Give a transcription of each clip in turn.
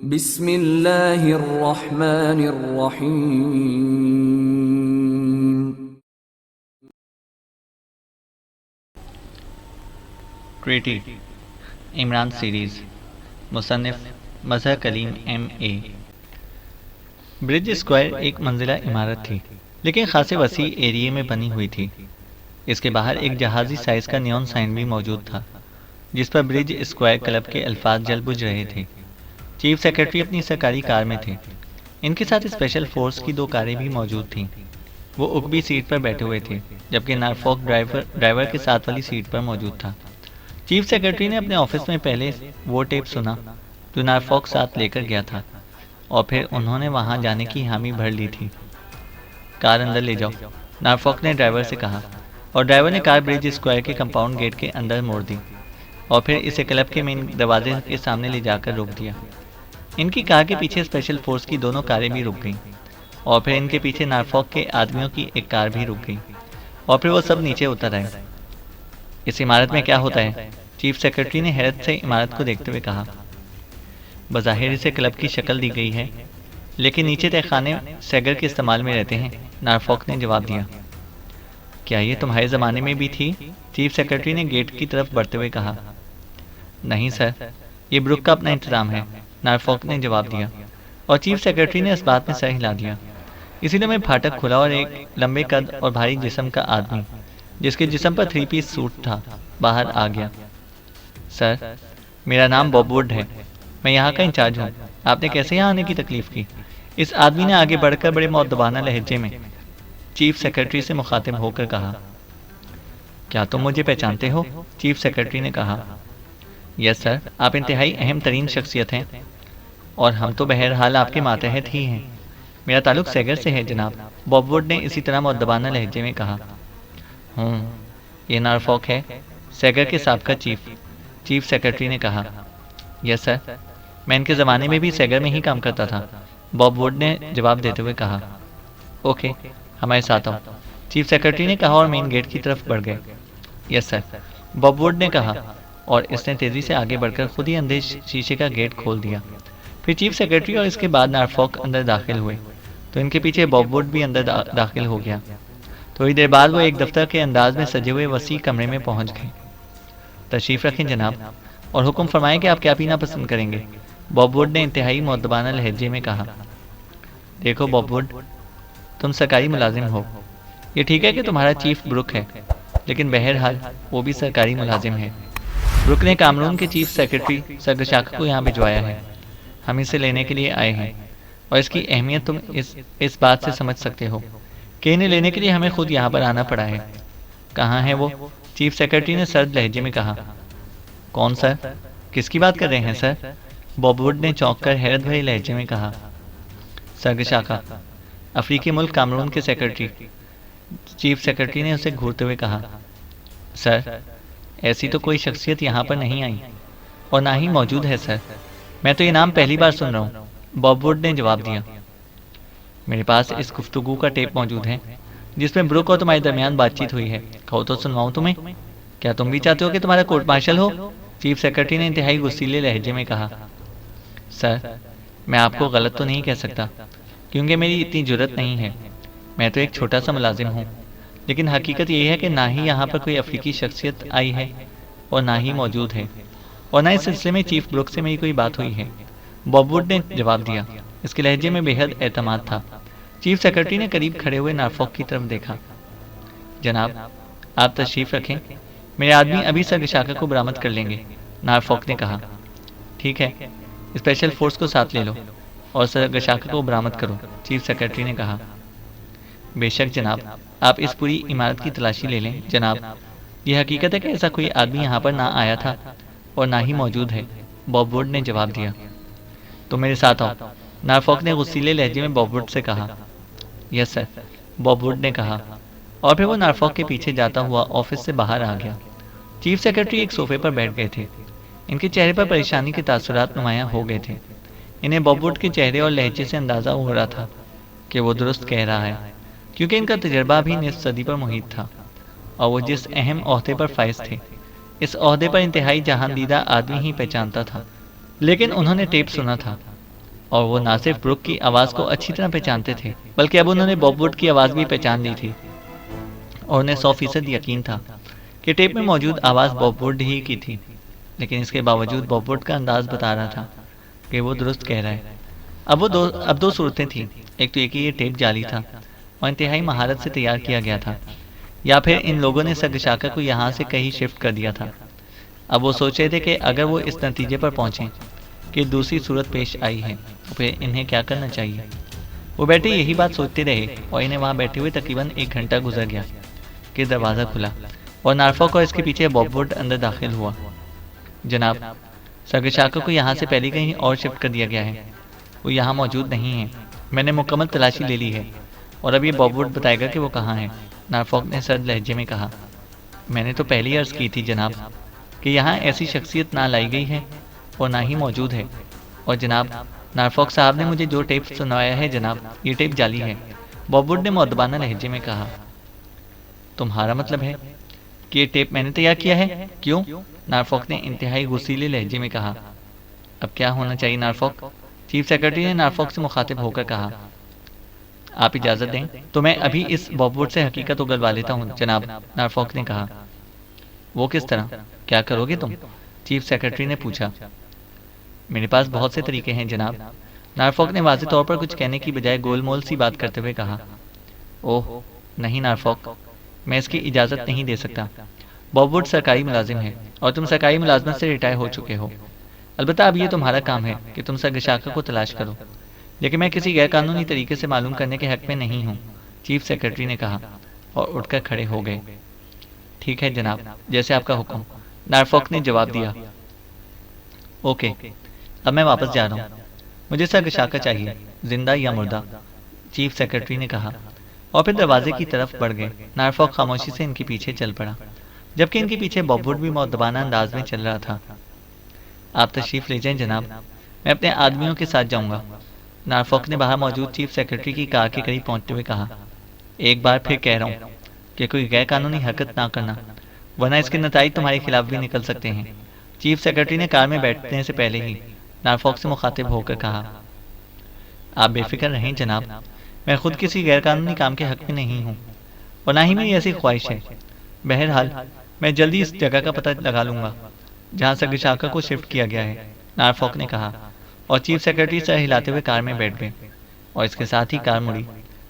बिस्मिल्लाहिर्रहमानिर्रहीम। Treaty Imran series मुसन्निफ़ Mazhar Kaleem M.A। Bridge square एक मंजिला इमारत थी, लेकिन खासे वसी एरिए में बनी हुई थी। इसके बाहर एक जहाज़ी साइज़ का नियॉन साइन भी मौजूद था, जिस पर ब्रिज स्क्वायर क्लब के अल्फाज जल बुझ रहे थे। चीफ सेक्रेटरी अपनी सरकारी कार में थे। इनके साथ स्पेशल फोर्स की 2 कारें भी मौजूद थीं। वो उकबी सीट पर बैठे हुए थे, जबकि नॉरफॉक ड्राइवर के साथ वाली सीट पर मौजूद था। चीफ सेक्रेटरी ने अपने ऑफिस में पहले वो टेप सुना जो नॉरफॉक साथ लेकर गया था, और फिर उन्होंने वहां जाने की हामी भर ली थी। कार अंदर ले जाओ, नॉरफॉक ने ड्राइवर से कहा, और ड्राइवर ने कार ब्रिज स्क्वायर के कंपाउंड गेट के अंदर मोड़ दी और फिर इसे क्लब के मेन दरवाजे के सामने ले जाकर रोक दिया। इनकी कार के पीछे स्पेशल फोर्स की 2 कारें भी रुक गईं, और फिर इनके पीछे नॉरफॉक के आदमियों की एक कार भी रुक गई, और फिर वो सब नीचे उतर आए। इस इमारत में क्या होता है? चीफ सेक्रेटरी ने हैरत से इमारत को देखते हुए कहा। बज़ाहिर इसे क्लब की शक्ल दी गई है, लेकिन नीचे तहखाने सैगर के इस्तेमाल में रहते हैं, नॉरफॉक ने जवाब दिया। क्या ये तुम्हारे ज़माने में भी थी? चीफ सेक्रेटरी ने गेट की तरफ बढ़ते हुए कहा। नहीं सर, ये ब्रुक का अपना इंतज़ाम है, नॉरफॉक ने जवाब दिया, और चीफ सेक्रेटरी ने इस बात में सर हिला दिया। इसीलिए मैं फाटक खुला और एक लंबे कद और भारी जिस्म का आदमी, जिसके जिस्म पर 3 पीस सूट था, बाहर आ गया। सर, मेरा नाम बॉब वुड है, मैं यहाँ का इंचार्ज हूँ। आपने कैसे यहाँ आने की तकलीफ की? इस आदमी ने आगे बढ़कर बड़े मौदबाना लहजे में चीफ सेक्रेटरी से मुखातिब होकर कहा। क्या तुम मुझे पहचानते हो? चीफ सेक्रेटरी ने कहा। यस सर, आप इंतहाई अहम तरीन शख्सियत हैं, और हम तो बहरहाल आपके मातहत ही हैं। मेरा ताल्लुक सैगर से है जनाब, बॉब वुड ने इसी तरह मौदबाना लहजे में कहा। ये नॉरफॉक है, सैगर के साबका चीफ सेक्रेटरी ने कहा। यस सर, मैं इनके ज़माने में भी सैगर में ही काम करता था, बॉब वुड ने जवाब देते हुए कहा। ओके, हमारे साथ आओ, चीफ सेक्रेटरी ने कहा और मेन गेट की तरफ बढ़ गए। यस सर, बॉब वुड ने कहा, और इसने तेज़ी से आगे बढ़कर खुद ही अंधे शीशे का गेट खोल दिया। फिर चीफ सेक्रेटरी और इसके बाद नॉरफॉक अंदर दाखिल हुए, तो इनके पीछे बॉब वुड भी अंदर दाखिल हो गया। थोड़ी देर बाद वो एक दफ्तर के अंदाज में सजे हुए वसी कमरे में पहुंच गए। तशरीफ़ रखें जनाब, और हुक्म फरमाएं कि आप क्या पीना पसंद करेंगे, बॉब वुड ने इंतहाई मुअद्दबाना लहजे में कहा। देखो बॉब वुड, तुम सरकारी मुलाजिम हो। ये ठीक है कि तुम्हारा चीफ ब्रुक है, लेकिन बहरहाल वो भी सरकारी मुलाजिम है। ब्रुक ने कामरून के चीफ सेक्रेटरी सरगशाखा को यहाँ भिजवाया है। हम इसे लेने के लिए आए हैं, और इसकी अहमियत तुम इस बात से समझ सकते हो कि इन्हें लेने के लिए हमें खुद यहाँ पर आना पड़ा है। कहाँ है वो? चीफ सेक्रेटरी ने सर्द लहजे में कहा। कौन सर? किसकी बात कर रहे हैं सर? बॉब वुड ने चौंक कर हैरत भरे लहजे में कहा। सरगशाखा, अफ्रीकी मुल्क कामरून के सेक्रेटरी, चीफ सेक्रेटरी ने उसे घूरते हुए कहा। सर, ऐसी तो कोई शख्सियत यहाँ पर नहीं आई, और ना ही मौजूद है सर। मैं तो ये नाम पहली बार सुन रहा हूँ, बॉब वुड ने जवाब दिया। मेरे पास इस गुफ्तगू का टेप मौजूद है, जिसमें ब्रुक और तुम्हारे दरमियान बातचीत हुई है। कहो तो सुनवाऊँ तुम्हें? क्या तुम भी चाहते हो कि तुम्हारा कोर्ट मार्शल हो? चीफ सेक्रेटरी ने इंतहाई गुस्सीले लहजे में कहा। सर, मैं आपको गलत तो नहीं कह सकता, क्योंकि मेरी इतनी जुर्रत नहीं है। मैं तो एक छोटा सा मुलाजिम हूँ, लेकिन हकीकत यही है कि ना ही यहाँ पर कोई अफ्रीकी शख्सियत आई है, और ना ही मौजूद है, और ना इस सिलसिले में चीफ ब्रुक से मेरी कोई बात हुई है, बॉब वुड ने जवाब दिया। इसके लहजे में बेहद एतमाद था। चीफ सेक्रेटरी ने करीब खड़े हुए नॉरफॉक की तरफ देखा। जनाब, आप तशरीफ़ रखें, मेरे आदमी अभी सरगशाखा को बरामद कर लेंगे, नॉरफॉक ने कहा। ठीक है, स्पेशल फोर्स को साथ ले लो और सरगशाखा को बरामद करो, चीफ सेक्रेटरी ने कहा। बेशक जनाब, आप इस पूरी इमारत की तलाशी ले लें जनाब। यह हकीकत है कि ऐसा कोई आदमी यहाँ पर ना आया था, और ना ही मौजूद है, बॉब वुड ने जवाब दिया। तुम मेरे साथ आओ, नॉरफॉक ने गुस्सीले लहजे में बॉब वुड से कहा। यस सर, बॉब वुड ने कहा, और फिर वो नॉरफॉक के पीछे जाता हुआ ऑफिस से बाहर आ गया। चीफ सेक्रेटरी एक सोफे पर बैठ गए थे। इनके चेहरे पर परेशानी के तासुरात नुमायां हो गए थे। इन्हें बॉब वुड के चेहरे और लहजे से अंदाज़ा हो रहा था कि वो दुरुस्त कह रहा है, क्योंकि इनका तजर्बा भी निस्फ सदी पर मुहित था, और वो जिस अहम ओहदे पर फाइज थे, इस ओहदे पर इंतहाई जहांदीदा आदमी ही पहचानता था। लेकिन उन्होंने टेप सुना था, और वो ना सिर्फ ब्रुक की आवाज़ को अच्छी तरह पहचानते थे, बल्कि अब उन्होंने बॉब वुड की आवाज़ भी पहचान ली थी और उन्हें 100% यकीन था कि टेप में मौजूद आवाज़ बॉब वुड ही की थी। लेकिन इसके बावजूद बॉब वुड का अंदाज बता रहा था कि वो दुरुस्त कह रहा है। अब दो सूरतें थीं। एक तो ये कि ये टेप जाली था और इंतहाई महारत से तैयार किया गया था, या फिर इन लोगों ने सगशाका को यहाँ से कहीं शिफ्ट कर दिया था। अब वो सोच रहे थे कि अगर वो इस नतीजे पर पहुँचें कि दूसरी सूरत पेश आई है तो फिर इन्हें क्या करना चाहिए। वो बैठे यही बात सोचते रहे और इन्हें वहाँ बैठे हुए तकरीबन 1 घंटा गुजर गया कि दरवाज़ा खुला और नार्फॉक और इसके पीछे बॉब वुड अंदर दाखिल हुआ। जनाब, सगशाका को यहाँ से पहले कहीं और शिफ्ट कर दिया गया है। वो यहाँ मौजूद नहीं है। मैंने मुकम्मल तलाशी ले ली है और अब ये बॉब वुड बताएगा कि वो कहाँ है। नार्फॉक ने सर्द लहजे में कहा। मैंने तो पहली अर्ज़ की थी जनाब कि यहाँ ऐसी शख्सियत ना लाई गई है और ना ही मौजूद है। और जनाब, नार्फॉक साहब ने मुझे जो टेप सुनवाया है जनाब, ये टेप जाली है। बॉब वुड ने मुअद्दबाना लहजे में कहा। तुम्हारा मतलब है कि ये टेप मैंने तैयार किया है? क्यों? नार्फॉक ने इंतहाई गुस्सीले लहजे में कहा। अब क्या होना चाहिए नार्फॉक? चीफ सेक्रेटरी ने नार्फॉक से मुखातिब होकर कहा। आप इजाज़त दें तो मैं अभी इस बॉब वुड से हकीकत उगलवा लेता हूँ जनाब, नार्फॉक ने कहा। वो किस तरह? क्या करोगे तुम? चीफ सेक्रेटरी ने पूछा। मेरे पास बहुत से तरीके हैं जनाब, नार्फॉक ने वाज़ेह तौर पर कुछ कहने की बजाय गोलमोल सी बात करते हुए कहा। ओह नहीं नार्फॉक, मैं इसकी इजाज़त नहीं दे सकता। बॉब वुड सरकारी मुलाजिम है और तुम सरकारी मुलाजमत से रिटायर हो चुके हो। अलबत्ता अब ये तुम्हारा काम है कि तुम सगशाका को तलाश करो, लेकिन मैं किसी गैरकानूनी तरीके से मालूम करने के हक में नहीं हूँ, चीफ सेक्रेटरी ने कहा और उठकर खड़े हो गए। ठीक है जनाब, जैसे आपका हुक्म, नार्फॉक ने जवाब दिया। ओके, अब मैं वापस जा रहा हूँ। मुझे सगशाका चाहिए, जिंदा या मुर्दा, चीफ सेक्रेटरी ने कहा और फिर दरवाजे की तरफ बढ़ गए। नार्फॉक खामोशी से इनके पीछे चल पड़ा, जबकि इनके पीछे बॉब वुड भी मुअद्दबाना अंदाज में चल रहा था। आप तशरीफ़ ले जाएं जनाब, मैं अपने आदमियों के साथ जाऊंगा, नार्फॉक ने बाहर मौजूद चीफ सेक्रेटरी की कार के करीब पहुंचते हुए कहा। एक बार फिर कह रहा हूँ कि कोई गैरकानूनी हरकत ना करना, वरना इसके नताइज तुम्हारे खिलाफ भी निकल सकते हैं, चीफ सेक्रेटरी ने कार में बैठने से पहले ही नार्फॉक से मुखातिब होकर कहा। आप बेफिक्र रहें जनाब, मैं खुद किसी गैरकानूनी काम के हक में नहीं हूँ और ना ही मेरी ऐसी ख्वाहिश है। बहरहाल मैं जल्दी इस जगह का पता लगा लूँगा जहाँ सगशाका को शिफ्ट किया गया है, नार्फॉक ने कहा और चीफ सेक्रेटरी सर हिलाते हुए कार में बैठ गए और इसके साथ ही कार मुड़ी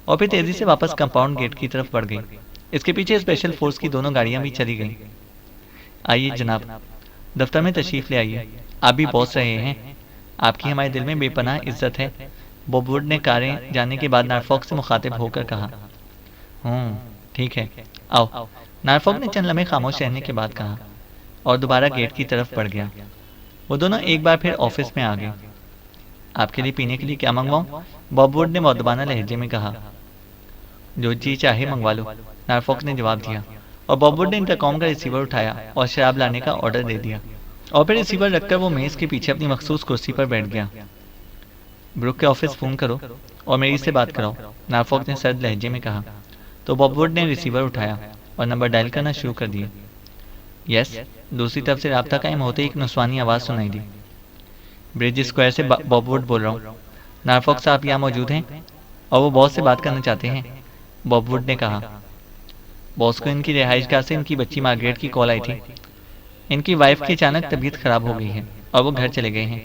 और फिर तेज़ी से वापस कंपाउंड गेट की तरफ बढ़ गई। इसके पीछे स्पेशल फोर्स की दोनों गाड़ियाँ भी चली गईं। आइए जनाब, दफ्तर में तशरीफ़ ले आइए, आप भी पहुँच रहे हैं। आपकी हमारे दिल में बेपनाह इज्जत है, बॉब वुड ने कारें जाने के बाद नार्फॉक से मुखातिब होकर कहा। ठीक है, आओ, नार्फॉक ने चंद लम्हे खामोश रहने के बाद कहा और दोबारा गेट की तरफ बढ़ गया। वो दोनों एक बार फिर ऑफिस में आ गए। आपके लिए पीने के लिए क्या मंगवाऊं? बॉब वुड ने मुअद्दबाना लहजे में कहा। जो जी चाहे मंगवा लो, नार्फॉक ने जवाब दिया और बॉब वुड ने इंटरकॉम का रिसीवर उठाया और शराब लाने का ऑर्डर दे दिया और फिर रिसीवर रखकर वो मेज़ के पीछे अपनी मखसूस कुर्सी पर बैठ गया। ब्रुक के ऑफिस फ़ोन करो और मेरी से बात कराओ, नार्फॉक ने सर्द लहजे में कहा। तो बॉब वुड ने रिसीवर उठाया और नंबर डायल करना शुरू कर दिया। यस, दूसरी तरफ से राब्ता कायम होते ही एक नुस्वानी आवाज़ सुनाई दी। ब्रिज स्क्वायर से बॉब वुड बोल रहा हूँ, नार्फॉक साहब यहाँ मौजूद हैं और वो बॉस से बात करना चाहते हैं, बॉब वुड ने कहा। बॉस को इनकी रिहाइशगाह से इनकी बच्ची मार्गरेट की कॉल आई थी। इनकी वाइफ की अचानक तबीयत खराब हो गई है और वो घर चले गए हैं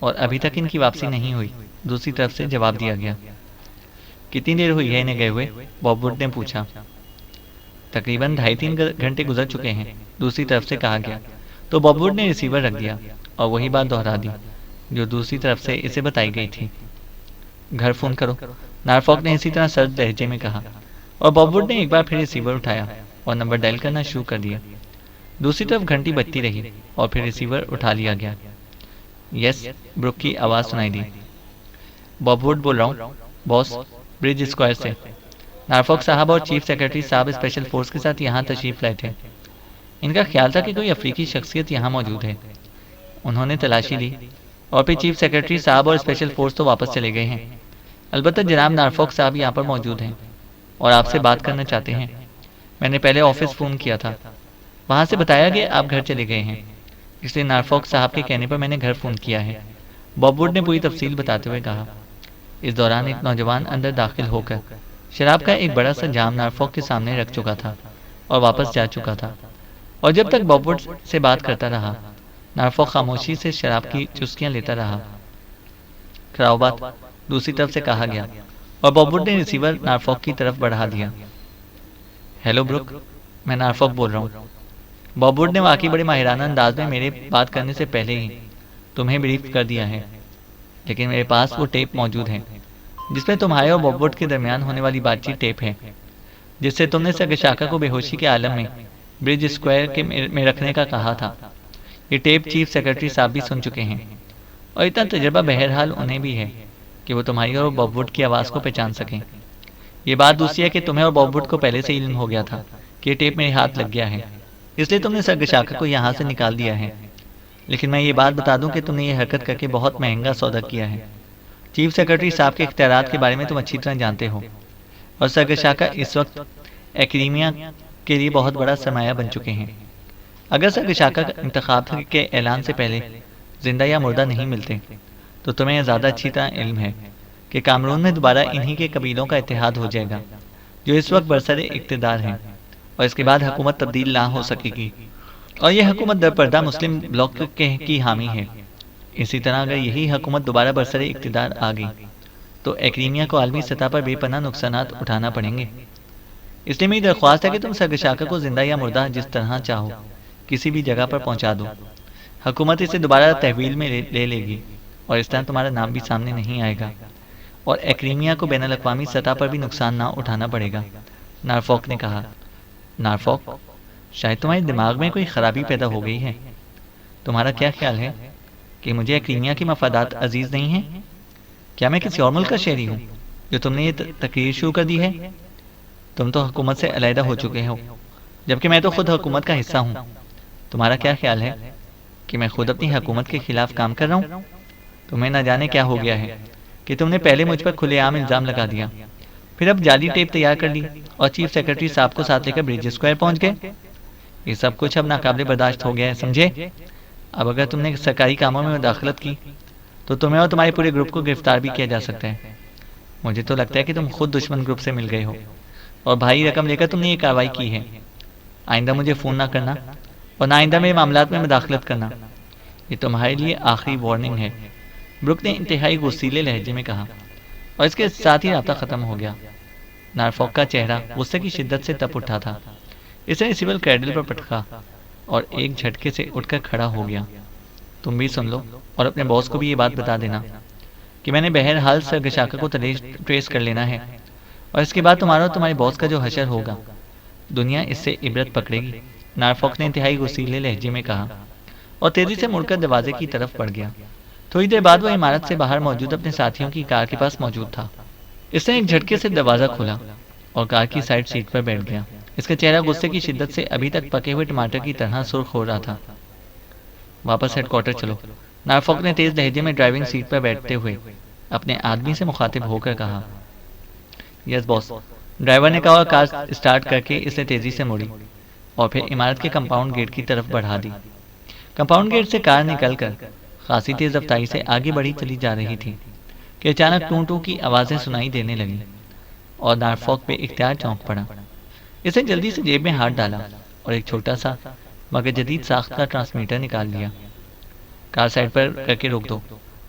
और अभी तक इनकी वापसी नहीं हुई, दूसरी तरफ से जवाब दिया गया। कितनी देर हुई है इन्हें गए हुए? बॉब वुड ने पूछा। तकरीबन 2.5-3 घंटे गुजर चुके हैं, दूसरी तरफ से कहा गया। तो बॉब वुड ने रिसीवर रख दिया और वही बात दोहरा दी जो दूसरी तरफ से इसे बताई गई थी। घर फ़ोन करो, नार्फॉक ने इसी तरह सर्द लहजे में कहा और बॉब वुड ने एक बार फिर रिसीवर उठाया और नंबर डायल करना शुरू कर दिया। दूसरी तरफ घंटी बजती रही और फिर रिसीवर उठा लिया गया। यस, ब्रुक की आवाज़ सुनाई दी। बॉब वुड बोल रहा हूँ बॉस, ब्रिज स्क्वायर से। नार्फॉक साहब और चीफ सेक्रेटरी साहब स्पेशल फोर्स के साथ यहाँ तशरीफ़ लाए थे। इनका ख्याल था कि कोई अफ्रीकी शख्सियत यहाँ मौजूद है। उन्होंने तलाशी ली और फिर चीफ सेक्रेटरी साहब और स्पेशल फोर्स तो वापस चले गए हैं। अलबत्ता जनाब नार्फॉक साहब यहाँ पर मौजूद हैं और आपसे बात करना चाहते हैं। मैंने पहले ऑफिस फ़ोन किया था, वहाँ से बताया कि आप घर चले गए हैं, इसलिए नार्फॉक साहब के कहने पर मैंने घर फ़ोन किया है। बॉबवुड ने पूरी तफसील बताते हुए कहा। इस दौरान एक नौजवान अंदर दाखिल होकर शराब का एक बड़ा सा जाम नॉरफॉक के सामने रख चुका था और वापस जा चुका था, और जब तक बॉबवुड से बात करता रहा, नॉरफॉक खामोशी से शराब की चुस्कियां लेता रहा। खराबात दूसरी तरफ से कहा गया और बॉबवुड ने रिसीवर नॉरफॉक की तरफ बढ़ा दिया। हेलो ब्रुक, मैं नॉरफॉक बोल रहा हूँ। बॉबवुड ने वाकई बड़े माहिराना अंदाज में मेरे बात करने से पहले ही तुम्हें ब्रीफ कर दिया है, लेकिन मेरे पास वो टेप मौजूद है जिसमें तुम्हारे और बॉबवुड के दरमियान होने वाली बातचीत टेप है, जिससे तुमने सगशाका को बेहोशी के आलम में ब्रिज स्क्वायर के में रखने का कहा था। ये टेप चीफ सेक्रेटरी साहब भी सुन चुके हैं, और इतना तजर्बा बहरहाल उन्हें भी है कि वो तुम्हारी और बॉबवुड की आवाज़ को पहचान सकें। ये बात दूसरी है कि तुम्हें और बॉबवुड को पहले से ही इल्म हो गया था कि ये टेप मेरे हाथ लग गया है, इसलिए तुमने सगशाका को यहाँ से निकाल दिया है। लेकिन मैं ये बात बता दूं कि तुमने ये हरकत करके बहुत महंगा सौदा किया है। चीफ सेक्रेटरी साहब के इख्तियारात के बारे में तुम अच्छी तरह जानते हो, और सगशाका इस वक्त एक्रीमिया के लिए बहुत बड़ा सरमाया बन चुके हैं। अगर सगशाका इंतखाब के ऐलान से पहले जिंदा या मुर्दा नहीं मिलते, तो तुम्हें ज़्यादा अच्छी तरह इल्म है कि कामरून में दोबारा इन्हीं के कबीलों का इत्तेहाद हो जाएगा जो इस वक्त बरसरे इक़्तिदार हैं, और इसके बाद हुकूमत तब्दील ना हो सकेगी, और यह हुकूमत दरपर्दा मुस्लिम ब्लॉक की हामी है। इसी तरह अगर यही हुकूमत दोबारा बरसरे इक़्तिदार आ गई, तो एक्रीमिया को आलमी सतह पर बेपनाह नुकसानात उठाना पड़ेंगे। इसलिए मेरी दरख्वास्त है कि तुम सगशाका को जिंदा या मुर्दा जिस तरह चाहो किसी भी जगह पर पहुंचा दो। हुकूमत इसे दोबारा तहवील में ले लेगी, और इस तरह तुम्हारा नाम भी सामने नहीं आएगा, और एक्रीमिया को बैनुल अक़वामी सतह पर भी नुकसान ना उठाना पड़ेगा। नॉरफॉक ने कहा। नॉरफॉक, शायद तुम्हारे दिमाग में कोई खराबी पैदा हो गई है। तुम्हारा क्या ख्याल है कि मुझे एक्रीमिया की मफादात अजीज नहीं हैं? क्या मैं किसी और मुल्क का शहरी हूँ जो तुमने ये तकरीर शुरू कर दी है? तुम तो हुकूमत से अलहदा हो चुके हो, जबकि मैं तो खुद हुकूमत का हिस्सा हूँ। तुम्हारा क्या ख्याल है कि मैं खुद अपनी हुकूमत के खिलाफ काम कर रहा हूँ? तुम्हें न जाने क्या हो गया है कि तुमने पहले मुझ पर खुलेआम इल्ज़ाम लगा दिया, फिर अब जाली टेप तैयार कर ली और चीफ सेक्रेटरी साहब को साथ लेकर ब्रिज स्क्वायर पहुंच गए। ये सब कुछ अब नाकाबिले बर्दाश्त हो गया है, समझे? अब अगर तुमने सरकारी कामों में मुदाखलत की तो तुम्हें और तुम्हारे पूरे ग्रुप को गिरफ्तार भी किया जा सकता है। मुझे तो लगता है कि तुम खुद दुश्मन ग्रुप से मिल गए हो और भारी रकम लेकर तुमने ये कार्रवाई की है। आइंदा मुझे फ़ोन ना करना और ना आइंदा मेरे मामलात में मुदाखलत करना। ये तुम्हारे लिए आखिरी वार्निंग है, ब्रुक ने इंतहाई गुस्सीले लहजे में कहा, और इसके साथ ही राब्ता ख़त्म हो गया। नॉरफॉक का चेहरा गुस्से की शिद्दत से तप उठा था। इसने रिसीवर क्रैडल पर पटका और एक झटके से उठकर खड़ा हो गया। तुम भी सुन लो और अपने बॉस को भी ये बात बता देना कि मैंने बहरहाल सगशाका को ट्रेस कर लेना है, और इसके बाद तुम्हारा और तुम्हारे बॉस का जो हशर होगा, दुनिया इससे इबरत पकड़ेगी। नॉरफॉक ने इंतहाई गुस्सीले लहजे में कहा और तेजी से मुड़कर दरवाजे की तरफ बढ़ गया। थोड़ी देर बाद वह इमारत से बाहर मौजूद अपने साथियों की कार के पास मौजूद था। इसने एक झटके से दरवाज़ा खोला और कार की साइड सीट पर बैठ गया। इसका चेहरा गुस्से की शिद्दत से अभी तक पके हुए टमाटर की तरह सुर्ख हो रहा था। वापस हेडक्वार्टर चलो, नॉरफॉक ने तेज लहजे में ड्राइविंग सीट पर बैठते हुए अपने आदमी से मुखातिब होकर कहा। यस बॉस, ड्राइवर ने कहा और कार स्टार्ट करके इसे तेजी से मुड़ी और फिर इमारत के कंपाउंड गेट की तरफ बढ़ा दी। कंपाउंड गेट से कार निकलकर खासी तेज रफ्तारी से आगे बढ़ी चली जा रही थी कि अचानक टू टू की आवाज़ें सुनाई देने लगी और नॉरफॉक पे इख्तियार चौंक पड़ा। इसे जल्दी से जेब में हाथ डाला और एक छोटा सा मगर जदीद साख्त का ट्रांसमीटर निकाल लिया। कार साइड पर करके रोक दो,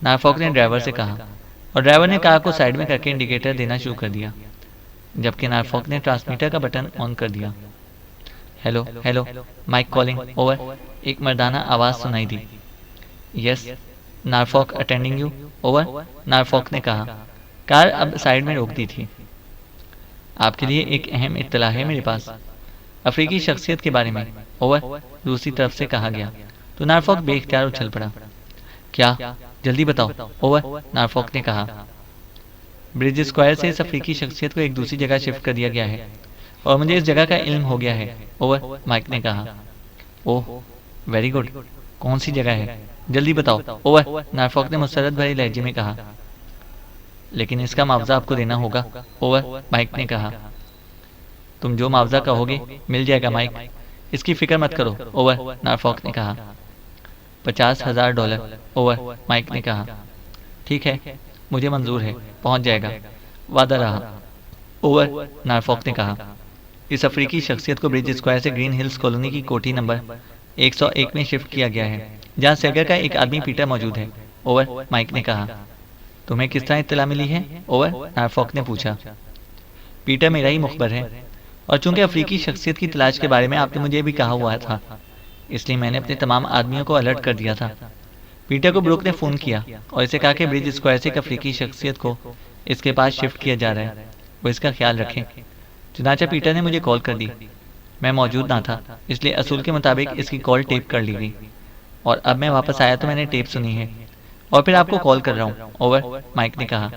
नॉरफॉक ने ड्राइवर से कहा, और ड्राइवर ने कार को साइड में करके इंडिकेटर देना शुरू कर दिया, जबकि नॉरफॉक ने ट्रांसमीटर का बटन ऑन कर दिया। Hello hello, Mike calling over, एक मर्दाना आवाज़ सुनाई दी। Yes Norfolk attending you over, Norfolk ने कहा। कार अब साइड में रोक दी थी। आपके लिए एक अहम इत्तला है मेरे पास, अफ्रीकी शख्सियत के बारे में ओवर, दूसरी तरफ से कहा गया। तो नॉरफॉक बेख्तियार उछल पड़ा। क्या? जल्दी बताओ ओवर, नॉरफॉक ने कहा। ब्रिज स्क्वायर से इस अफ्रीकी शख्सियत को एक दूसरी जगह शिफ्ट कर दिया गया है और मुझे इस जगह का इल्म हो गया है ओवर, माइक ने कहा। ओह वेरी गुड, कौन सी जगह है? जल्दी बताओ ओवर, नॉरफॉक ने मुसरत भरे लहजे में कहा। लेकिन इसका मुआवजा आपको देना होगा ओवर, माइक ने कहा। तुम जो मुआवजा कहोगे मिल जाएगा माइक, इसकी फिक्र मत करो ओवर, नॉरफॉक ने कहा। $50,000 ओवर, माइक ने कहा। ठीक है, मुझे मंजूर है, पहुंच जाएगा, वादा रहा। ओवर, नारफॉक ने कहा। इस अफ्रीकी शख्सियत को ब्रिज स्क्वायर से ग्रीन हिल्स कॉलोनी की कोठी नंबर 101 में शिफ्ट किया गया है, जहां सेगर का एक आदमी पीटर मौजूद है। ओवर, माइक ने कहा। तुम्हें किस तरह इत्तला मिली है? ओवर, नारफॉक ने पूछा। पीटर मेरा ही मुखबर है, और चूंकि अफ्रीकी शख्सियत की तलाश के बारे में आपने मुझे भी कहा हुआ था, इसलिए मैंने अपने तमाम आदमियों को अलर्ट कर दिया था। पीटर को ब्रुक ने फ़ोन किया और इसे कहा कि ब्रिज स्क्वायर से एक अफ्रीकी शख्सियत को इसके पास शिफ्ट किया जा रहा है, वो इसका ख्याल रखें। चुनाचा पीटर ने मुझे कॉल कर दी। मैं मौजूद ना था, इसलिए असूल के मुताबिक इसकी कॉल टेप कर ली गई, और अब मैं वापस आया तो मैंने टेप सुनी है और फिर आपको कॉल कर रहा हूँ। ओवर, माइक ने कहा।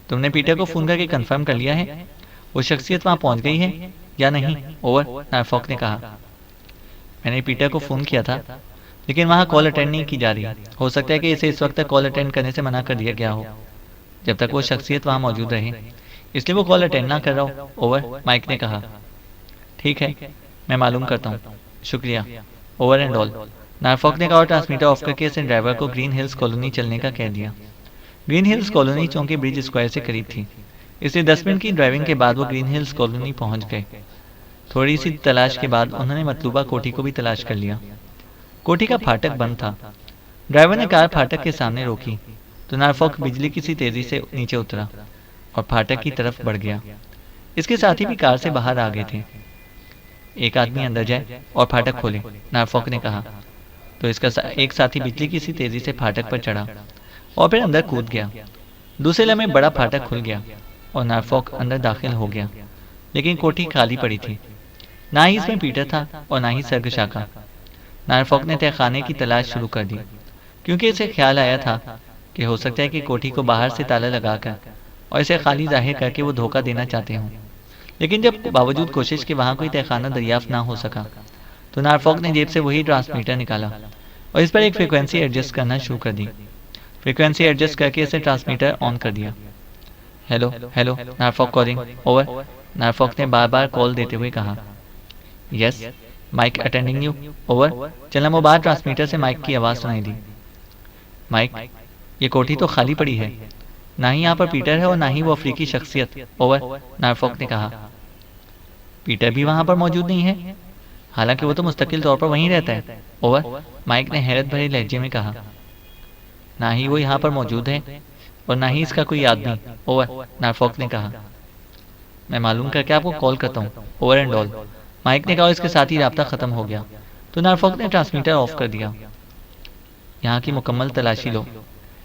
तुमने पीटर को फ़ोन करके कंफर्म कर लिया है वो शख्सियत वहाँ पहुँच गई है या नहीं? ओवर, नारफॉक ने कहा। मैंने पीटर को फ़ोन किया था, लेकिन वहाँ कॉल अटेंड नहीं की जा रही। हो सकता है कि इसे इस वक्त तक कॉल अटेंड करने से मना कर दिया गया हो, जब तक वो शख्सियत वहाँ मौजूद रहे, इसलिए वो कॉल अटेंड ना कर रहा हो। ओवर, माइक ने कहा। ठीक है, मैं मालूम करता हूँ, शुक्रिया। ओवर एंड ऑल, नारफॉक ने कहा और ट्रांसमीटर ऑफ करके इसे ड्राइवर को ग्रीन हिल्स कॉलोनी चलने का कह दिया। ग्रीन हिल्स कॉलोनी चौंकी ब्रिज स्क्वायर से करीब थी, इसलिए 10 मिनट की ड्राइविंग के बाद वो ग्रीन हिल्स कॉलोनी पहुंच गए। थोड़ी सी तलाश के बाद उन्होंने मतलूबा कोठी को भी तलाश कर लिया। कोठी का फाटक बंद था। ड्राइवर ने कार फाटक के सामने रोकी तो नारफॉक बिजली की सी तेजी से नीचे उतरा और फाटक की तरफ बढ़ गया। इसके साथी भी कार से बाहर आ गए थे। एक आदमी अंदर जाए और फाटक खोले, नारफॉक ने कहा। तो इसका एक साथी बिजली की सी तेजी से फाटक पर चढ़ा और फिर अंदर कूद गया। दूसरे लम्हे बड़ा फाटक खुल गया और नारफॉक अंदर दाखिल हो गया, लेकिन कोठी खाली पड़ी थी। ना ही इसमें पीटर था और ना ही सरगशाका। नारफॉक ने तहखाने की तलाश शुरू कर दी, क्योंकि इसे ख्याल आया था कि हो सकता है कि कोठी को बाहर से ताला लगाकर और इसे खाली जाहिर करके वो धोखा देना चाहते हों। लेकिन जब बावजूद कोशिश के वहाँ कोई तहखाना दरियाफ्त ना हो सका, तो नारफॉक ने जेब से वही ट्रांसमीटर निकाला और इस पर एक फ्रिक्वेंसी एडजस्ट करना शुरू कर दी। फ्रिक्वेंसी एडजस्ट करके इसे ट्रांसमीटर ऑन कर दिया। Hello hello, Norfolk calling. Over, Norfolk ने बार बार कॉल देते हुए कहा। Yes, Mike attending you. Over, चलना वो बाहर ट्रांसमीटर से माइक की आवाज़ सुनाई दी। माइक, ये कोठी तो खाली पड़ी है, ना ही यहाँ पर पीटर है और ना ही वो अफ्रीकी शख्सियत। ओवर, नारफॉक ने कहा। पीटर भी वहाँ पर मौजूद नहीं है, हालांकि वो तो मुस्तकिल तौर पर वहीं रहता है। ओवर, माइक ने हैरत भरे लहजे में कहा। ना ही वो यहाँ पर मौजूद है और ना ही इसका कोई आदमी। ओवर, नारफॉक ने कहा। मैं मालूम करके आपको कॉल करता हूँ। ओवर एंड ऑल, माइक ने कहा। इसके साथ ही राब्ता खत्म हो गया तो नारफॉक ने ट्रांसमीटर ऑफ कर दिया। यहाँ की मुकम्मल तलाशी लो,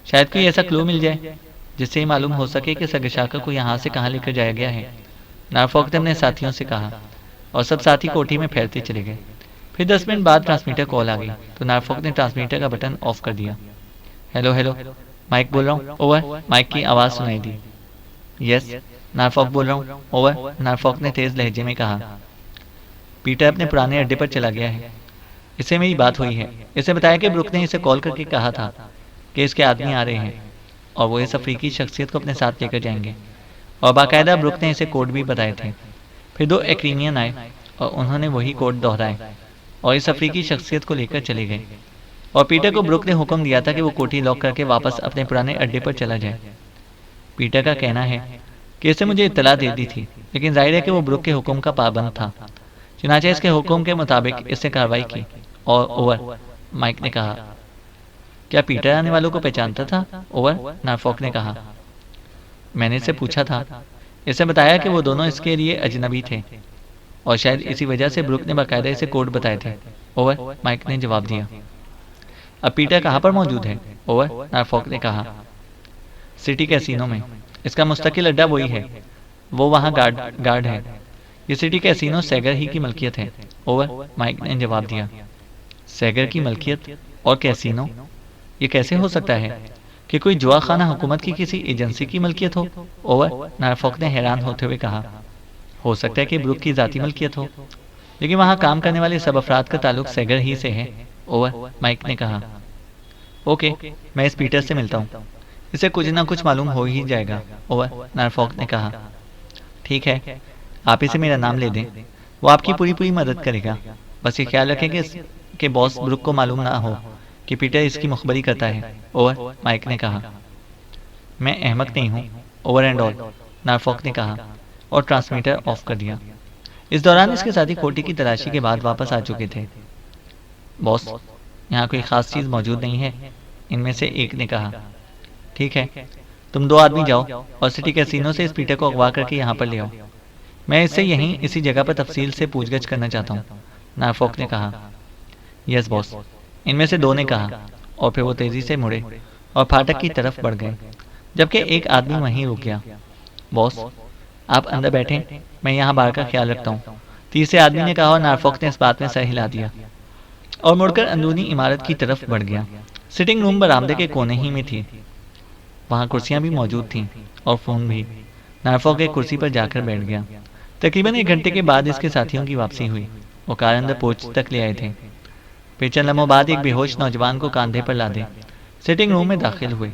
शायद कोई ऐसा क्लू मिल जाए जिससे ये मालूम हो सके कि सरगशाका को यहाँ से कहाँ लेकर जाया गया है। नारफॉक ने अपने साथियों से कहा और सब साथी कोठी में फैलते चले गए। फिर 10 मिनट बाद ट्रांसमीटर कॉल आ गई तो नारफॉक ने ट्रांसमीटर का बटन ऑफ कर दिया। हेलो हेलो, माइक बोल रहा हूँ। ओवर, माइक की आवाज़ सुनाई दी। यस, नारफॉक बोल रहा हूँ। ओवर, नारफॉक ने तेज लहजे में कहा। पीटर अपने पुराने अड्डे पर चला गया है, इससे मेरी बात हुई है। इसे बताया कि ब्रुक ने इसे कॉल करके कहा था कि इसके आदमी आ रहे हैं और वो इस अफ्रीकी शख्सियत को अपने साथ लेकर जाएंगे, और बाकायदा ब्रुक ने इसे कोड भी बताए थे। फिर 2 एक्रीनियन आए और उन्होंने वही कोड दोहराए और इस अफ्रीकी शख्सियत को लेकर चले गए। और पीटर को ब्रुक ने हुक्म दिया था कि वो कोठी लॉक करके वापस अपने पुराने अड्डे पर चला जाए। पीटर का कहना है कि इसने मुझे इत्तला दे दी थी, लेकिन जाहिर है कि वो ब्रुक के हुक्म का पाबंद था, चुनाचे इसके हुक्म के मुताबिक इसने कार्रवाई की। और ओवर, माइक ने कहा। क्या पीटर आने वालों को पहचानता था? ओवर, नारफॉक ने कहा। मैंने इससे पूछा था, इसने बताया कि वो दोनों इसके लिए अजनबी थे और शायद इसी वजह से ब्रुक ने बाकायदा इसे कोड बताए थे। ओवर, माइक ने जवाब दिया। अब पीटर कहाँ पर मौजूद है? ओवर, नारफॉक ने कहा। सिटी कैसीनो में, इसका मुस्तकिल अड्डा वही है, वो वहाँ गार्ड है। ये सिटी कैसीनो सैगर ही की मलकियत है। ओवर, माइक ने जवाब दिया। सैगर की मलकियत और कैसीनो, ये कैसे हो सकता है कि कोई जुआ खाना हुकूमत की किसी एजेंसी की मलकियत हो? ओवर, नारफॉक ने हैरान होते हुए कहा। हो सकता है कि ब्रुक की ज़ाती मलकियत हो, लेकिन वहाँ काम करने वाले सब अफराद का ताल्लुक सैगर ही से है। ओवर, माइक ने कहा। ओके, मैं इस पीटर से मिलता हूँ, इसे कुछ ना कुछ मालूम हो ही जाएगा। ओवर, नारफॉक ने कहा। ठीक है, आप इसे मेरा नाम ले दें, वो आपकी पूरी पूरी मदद करेगा। बस ये ख्याल रखें कि बॉस ब्रुक को मालूम ना हो कि पीटर इसकी मुखबरी करता है। ओवर, माइक ने कहा। मैं अहमक नहीं हूँ। ओवर एंड ऑल, नॉरफॉक ने कहा और ट्रांसमीटर ऑफ कर दिया। इस दौरान इसके साथी कोठी की तलाशी के बाद वापस आ चुके थे। बॉस, यहाँ कोई खास चीज़ मौजूद नहीं है, इनमें से एक ने कहा। ठीक है, तुम 2 आदमी जाओ और सिटी कैसीनो से इस पीटर को अगवा करके यहाँ पर ले आओ। मैं इससे यहीं इसी जगह पर तफसील से पूछगछ करना चाहता हूँ, नॉरफॉक ने कहा। यस बॉस, इनमें से 2 ने कहा और फिर वो तेजी से मुड़े और फाटक की तरफ बढ़ गए, जबकि एक आदमी वहीं रुक गया। बॉस, आप अंदर बैठें, मैं यहाँ बाहर का ख्याल रखता हूँ, तीसरे आदमी ने कहा और नॉरफॉक ने इस बात में सर हिला दिया और मुड़कर अंदरूनी इमारत की तरफ बढ़ गया। सिटिंग रूम बरामदे के कोने ही में थी। वहाँ कुर्सियाँ भी मौजूद थीं और फ़ोन भी। नॉरफॉक एक कुर्सी पर जाकर बैठ गया। तकरीबन 1 घंटे के बाद इसके साथियों की वापसी हुई। वो कार अंदर पोर्च तक ले आए थे। फिर चंद लम्हों बाद एक बेहोश नौजवान को कंधे पर लादे सिटिंग रूम में दाखिल हुए।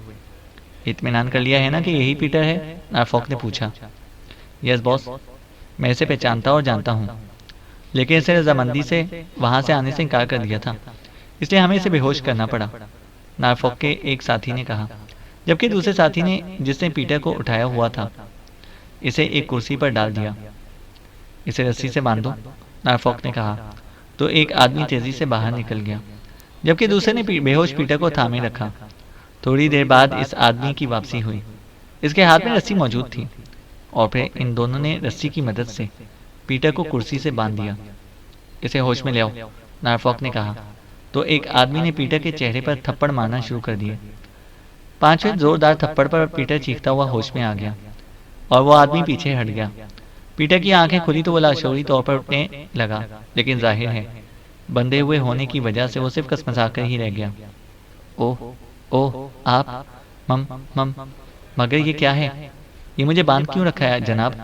इत्मीनान कर लिया है ना कि यही पीटर है? नॉरफॉक ने पूछा। यस बॉस, मैं इसे पहचानता और जानता हूँ, लेकिन इसे रजामंदी से वहाँ से आने से इनकार कर दिया था, इसलिए हमें इसे बेहोश करना पड़ा, नॉरफॉक के एक साथी ने कहा, जबकि दूसरे साथी ने, जिसने पीटर को उठाया हुआ था, इसे एक कुर्सी पर डाल दिया। इसे रस्सी से बांध दो, नॉरफॉक ने कहा। तो एक आदमी तेजी से बाहर निकल गया, जबकि दूसरे ने बेहोश पीटर को थामे रखा। थोड़ी देर बाद इस आदमी की वापसी हुई। इसके हाथ में रस्सी मौजूद थी और फिर इन दोनों ने रस्सी की मदद से पीटर को कुर्सी से बांध दिया। इसे होश में ले आओ, नॉरफॉक ने कहा। तो एक आदमी ने पीटर के चेहरे पर थप्पड़ मारना शुरू कर दिए। 5 जोरदार थप्पड़ पर पीटर चीखता हुआ होश में आ गया और वो आदमी पीछे हट गया। पीटर की आंखें खुली तो वो लाशौरी तौर पर उठने लगा, लेकिन जाहिर है बंधे हुए होने की वजह से वो सिर्फ कसमसा कर ही रह गया। ओह ओह, आप मम मम मगर ये क्या है? ये मुझे बांध क्यों रखा है जनाब?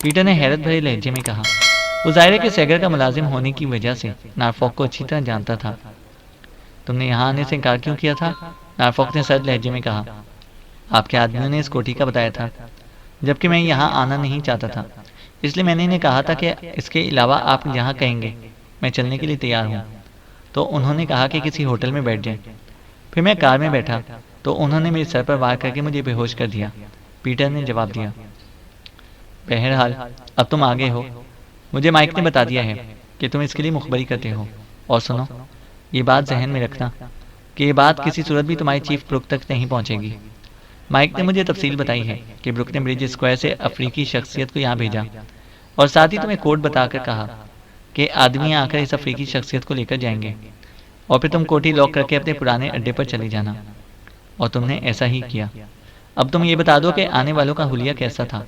पीटर ने हैरत भरे लहजे में कहा। वो ज़ाहिर के सैगर का मुलाजिम होने की वजह से नॉरफॉक को अच्छी तरह जानता था। तुमने यहाँ आने से इनकार क्यों किया था? नॉरफॉक ने सर्द लहजे में कहा। आपके आदमियों ने इस कोठी का बताया था, जबकि मैं यहाँ आना नहीं चाहता था, इसलिए मैंने इन्हें कहा था कि इसके अलावा आप जहाँ कहेंगे मैं चलने के लिए तैयार हूँ। तो उन्होंने कहा कि किसी होटल में बैठ जाएं। फिर मैं कार में बैठा तो उन्होंने मेरे सर पर वार करके मुझे बेहोश कर दिया, पीटर ने जवाब दिया। बहरहाल अब तुम आगे हो। मुझे माइक ने बता दिया है कि तुम इसके लिए मुखबरी करते हो। और सुनो, ये बात जहन में रखना कि ये बात किसी सूरत भी तुम्हारे चीफ ब्रुक तक नहीं पहुंचेगी। माइक ने मुझे तफसील बताई है कि ब्रुक ने ब्रिज स्क्वायर से अफ्रीकी शख्सियत को यहाँ भेजा और साथ ही तुम्हें कोड बताकर कहा कि आदमी आकर इस अफ्रीकी शख्सियत को लेकर जाएंगे और फिर तुम कोठी लॉक करके अपने पुराने अड्डे पर चले जाना। और तुमने ऐसा ही किया। अब तुम ये बता दो कि आने वालों का हुलिया कैसा था,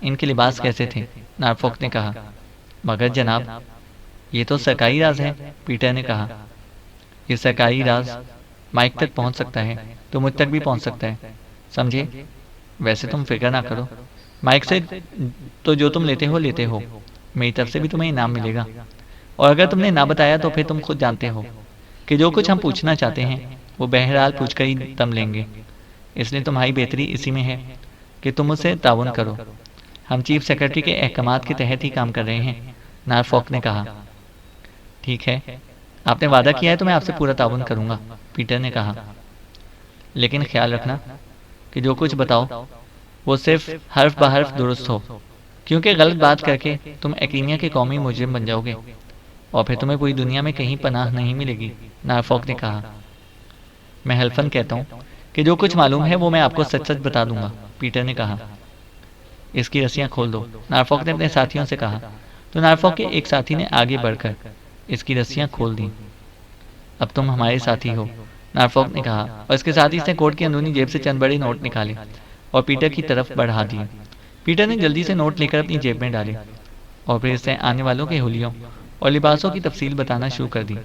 इनके लिबास कैसे थे? नॉरफॉक ने कहा। मगर जनाब, ये तो सरकारी राज है, पीटर ने कहा। ये सरकारी राज माइक तक पहुंच सकता है तो मुझ तक भी पहुंच सकता है, समझे? वैसे तुम फिक्र ना करो, माइक से तो जो तुम लेते हो मेरी तरफ से भी तुम्हें इनाम मिलेगा। और अगर तुमने ना बताया तो फिर तुम खुद जानते हो कि जो कुछ हम पूछना चाहते हैं वो बहरहाल पूछकर ही दम लेंगे। इसलिए तुम्हारी बेहतरी इसी में है कि तुम मुझसे ताउन करो। हम चीफ सेक्रेटरी के अहकामात के तहत ही काम कर रहे हैं, नॉरफॉक ने कहा। ठीक है, आपने वादा किया है तो मैं आपसे पूरा ताउन करूंगा, पीटर ने कहा। लेकिन ख्याल रखना कि जो कुछ बताओ वो सिर्फ हर्फ बहर्फ दुरुस्त हो, क्योंकि गलत बात करके तुम एक्रीमिया के कौमी मुजरिम बन जाओगे और फिर तुम्हें पूरी दुनिया में कहीं पनाह नहीं मिलेगी, नॉरफॉक ने कहा। मैं हल्फन कहता हूँ कि जो कुछ मालूम है वो मैं आपको सच सच बता दूंगा, पीटर ने कहा। इसकी रस्सियाँ खोल दो, नॉरफॉक ने अपने साथियों से कहा। तो नॉरफॉक के एक साथी ने आगे बढ़कर इसकी रस्सियाँ खोल दी। अब तुम हमारे साथी हो, नॉरफॉक ने कहा, और इसके साथ ही इसने कोट की अंदरूनी जेब से चंद बड़े नोट निकाले और पीटर की तरफ बढ़ा दिए। पीटर ने जल्दी से नोट लेकर अपनी जेब में डाले और फिर इसने आने वालों के हुलियों और लिबासों की तफसील बताना शुरू कर दी।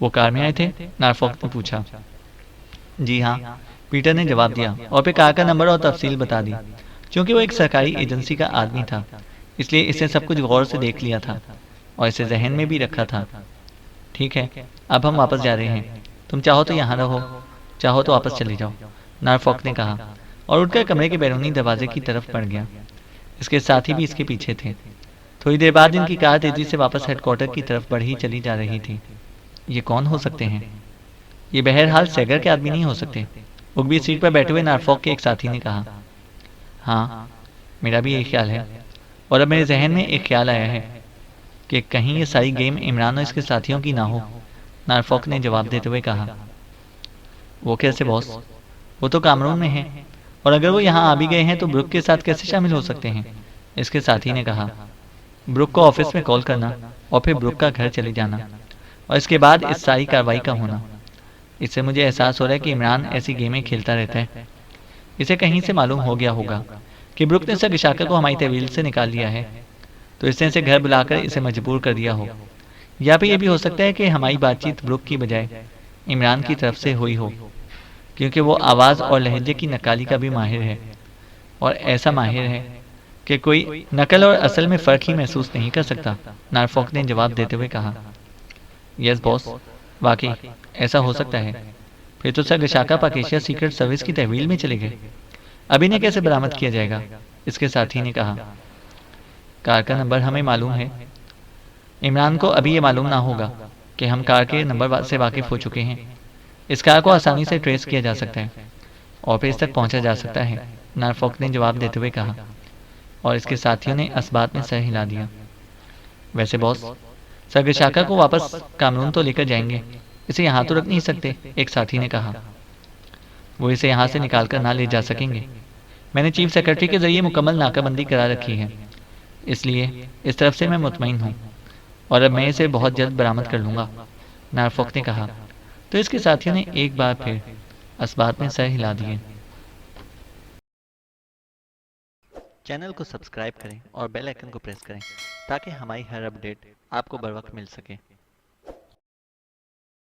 वो कार में आए थे? नॉरफॉक ने पूछा। जी हाँ, पीटर ने जवाब दिया और फिर कार का नंबर और तफसील बता दी। क्योंकि वो एक सरकारी एजेंसी का आदमी था, इसलिए इसने सब कुछ गौर से देख लिया था और इसे जहन में भी रखा था। ठीक है, अब हम वापस जा रहे हैं। तुम चाहो तो यहाँ रहो, चाहो तो वापस चले जाओ, नॉरफॉक ने कहा और उठकर कमरे के बैरूनी दरवाजे की तरफ बढ़ गया। इसके साथी भी इसके पीछे थे। थोड़ी देर बाद इनकी कार तेजी से वापस हेडक्वार्टर की तरफ बढ़ी चली जा रही थी। ये कौन हो सकते हैं? ये बहरहाल सैगर के आदमी नहीं हो सकते, उगवी सीट पर बैठे हुए नारफॉक के एक साथी ने कहा। हाँ, मेरा भी यही ख्याल है। और अब मेरे जहन में एक ख्याल आया है कि कहीं ये सारी गेम इमरान और इसके साथियों की ना हो। नारफॉक ने जवाब देते हुए कहा। वो कैसे बॉस? वो तो कामरून में है, और अगर वो यहाँ आ भी गए हैं तो ब्रुक के साथ कैसे शामिल हो सकते हैं? इसके साथी ने कहा। ब्रुक को ऑफिस में कॉल करना और फिर ब्रुक का घर चले जाना, और इसके बाद इस सारी कार्रवाई का होना। इससे मुझे एहसास हो रहा है कि इमरान ऐसी गेमें खेलता रहता है। इसे कहीं से मालूम हो गया होगा कि ब्रुक ने सर शाकर को हमारी तहवील से निकाल लिया है, तो इसने इसे घर बुलाकर इसे मजबूर कर दिया हो। या फिर यह भी हो सकता है कि हमारी बातचीत ब्रुक की बजाय इमरान की तरफ से हुई हो, क्योंकि वो आवाज़ और लहजे की नकाली का भी माहिर है, और ऐसा माहिर है कि कोई नकल और असल में फ़र्क ही महसूस नहीं कर सकता। नारफॉक ने जवाब देते हुए कहा। यस बॉस, वाकई ऐसा हो सकता है। फिर तो सर गशाका पाकेशिया सीक्रेट सर्विस की तहवील में चले गए। अब इन्हें कैसे बरामद किया जाएगा? इसके साथी ने कहा। कार का नंबर हमें मालूम है। इमरान को अभी ये मालूम ना होगा कि हम कार के नंबर से वाकिफ़ हो चुके हैं। इस कार को आसानी से ट्रेस किया जा सकता है और फिर इस तक पहुंचा जा सकता है, नारफॉक ने जवाब देते हुए कहा, और इसके साथियों ने इस बात में सर हिला दिया। वैसे बॉस, सर शाका को वापस कामरून तो लेकर जाएंगे, इसे यहाँ तो रख नहीं सकते, एक साथी ने कहा। वो इसे यहाँ से निकाल कर ना ले जा सकेंगे। मैंने चीफ सेक्रेटरी के जरिए मुकम्मल नाकाबंदी करा रखी है, इसलिए इस तरफ से मैं मुतमईन हूँ, और अब मैं इसे बहुत जल्द बरामद कर लूँगा, नारफॉक ने कहा। तो इसके साथियों ने एक बार फिर इस बात में सर हिला दिए। चैनल को सब्सक्राइब करें और बेल आइकन को प्रेस करें ताकि हमारी हर अपडेट आपको बर वक्त मिल सके।